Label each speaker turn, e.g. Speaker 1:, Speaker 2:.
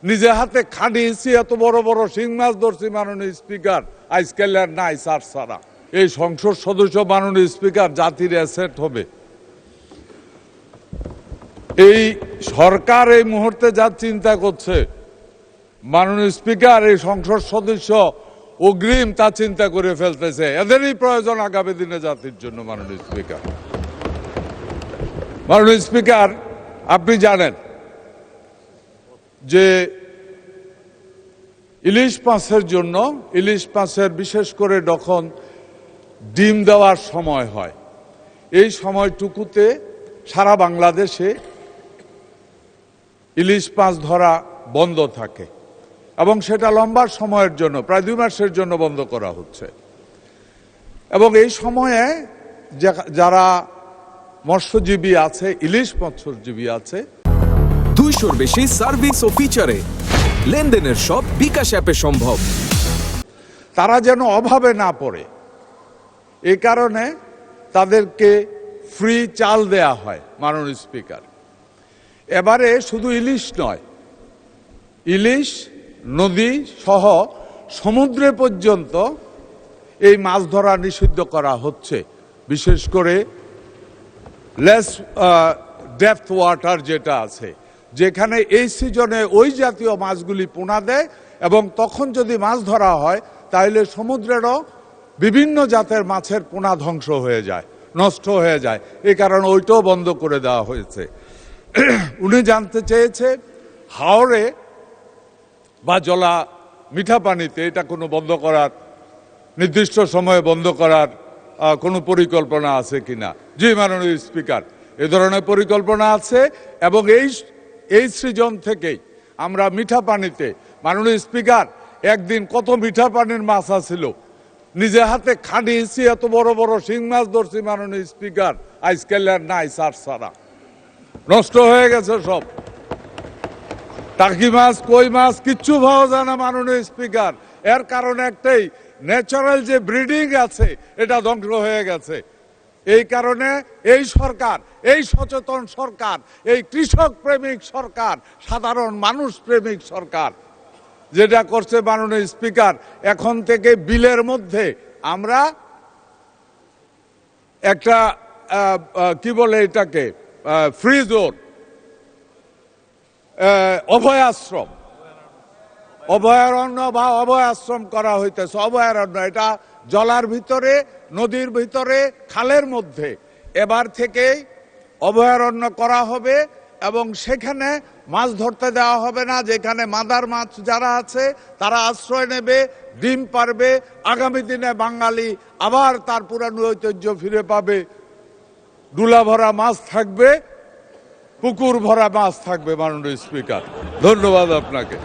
Speaker 1: নিজে হাতে খাটিয়েছি, এত বড় বড় শিং মাছ ধরছি মাননীয় স্পিকার, আজকাল আর নাই সার সারা। এই সংসদ সদস্য মাননীয় স্পিকার জাতির অ্যাসেট হবে। এই সরকার এই মুহূর্তে যা চিন্তা করছে মাননীয় স্পিকার, এই সংসদ সদস্য অগ্রিম তা চিন্তা করে ফেলতেছে। এদেরই প্রয়োজন আগামী দিনে জাতির জন্য। মাননীয় স্পিকার, মাননীয় স্পিকার, আপনি জানেন যে ইলিশ মাছের জন্য, ইলিশ মাছের বিশেষ করে যখন ডিম দেওয়ার সময় হয়, এই সময়টুকুতে সারা বাংলাদেশে ইলিশ মাছ ধরা বন্ধ থাকে এবং সেটা লম্বা সময়ের জন্য, প্রায় 2 মাসের জন্য বন্ধ করা হচ্ছে। এবং এই সময়ে যারা মৎস্যজীবী আছে, ইলিশ মৎস্যজীবী আছে,
Speaker 2: 200-র বেশি সার্ভিস ও ফিচারে লেনদেনের সব বিকাশ অ্যাপে সম্ভব।
Speaker 1: তারা যেন অভাবে না পড়ে, এই কারণে তাদেরকে ফ্রি চাল দেয়া হয়। মাননীয় স্পিকার, এবারে শুধু ইলিশ নয়, ইলিশ, নদী সহ সমুদ্রে পর্যন্ত এই মাছ ধরা নিষিদ্ধ করা হচ্ছে। বিশেষ করে লেস ডেপথ ওয়াটার যেটা আছে, যেখানে এই সিজনে ওই জাতীয় মাছগুলি পোনা দেয় এবং তখন যদি মাছ ধরা হয় তাহলে সমুদ্রেরও বিভিন্ন জাতের মাছের পোনা ধ্বংস হয়ে যায়, নষ্ট হয়ে যায়। এই কারণে ওইটাও বন্ধ করে দেওয়া হয়েছে। উনি জানতে চেয়েছে হাওরে বা জলা মিঠা পানিতে এটা কোনো বন্ধ করার, নির্দিষ্ট সময়ে বন্ধ করার কোনো পরিকল্পনা আছে কিনা। জি মাননীয় স্পিকার, এ ধরনের পরিকল্পনা আছে এবং এই সৃজন থেকেই আমরা মিঠা পানিতে, মাননীয় স্পিকার, একদিন কত মিঠা পানির মাছ আছিল, নিজে হাতে খাটিয়েছি, এত বড় বড় শিং মাছ ধরছি মাননীয় স্পিকার, আজকাল আর নাই সার সারা, নষ্ট হয়ে গেছে সব। টাকি মাছ, কই মাছ কিচ্ছু পাওয়া যায় না মাননীয় স্পিকার। এর কারণ একটাই, ন্যাচারাল যে ব্রিডিং আছে এটা ধ্বংস হয়ে গেছে। এই কারণে এই সরকার, এই সচেতন সরকার, এই কৃষক প্রেমিক সরকার, সাধারণ মানুষ প্রেমিক সরকার যেটা করছে মাননীয় স্পিকার, এখন থেকে বিলের মধ্যে আমরা একটা কি বলে এটাকে, ফ্রি জোন, অভয়াশ্রম, অভয়ারণ্য বা অভয়াশ্রম করা হইতেছে। অভয়ারণ্য এটা জলার ভিতরে, নদীর ভিতরে, খালের মধ্যে এবার থেকে অভয়ারণ্য করা হবে এবং সেখানে মাছ ধরতে দেওয়া হবে না। যেখানে মাদার মাছ যারা আছে তারা আশ্রয় নেবে, ডিম পারবে। আগামী দিনে বাঙালি আবার তার পুরানো ঐতিহ্য ফিরে পাবে। ডুলা ভরা মাছ থাকবে, পুকুর ভরা মাছ থাকবে। মাননীয় স্পিকার, ধন্যবাদ আপনাকে।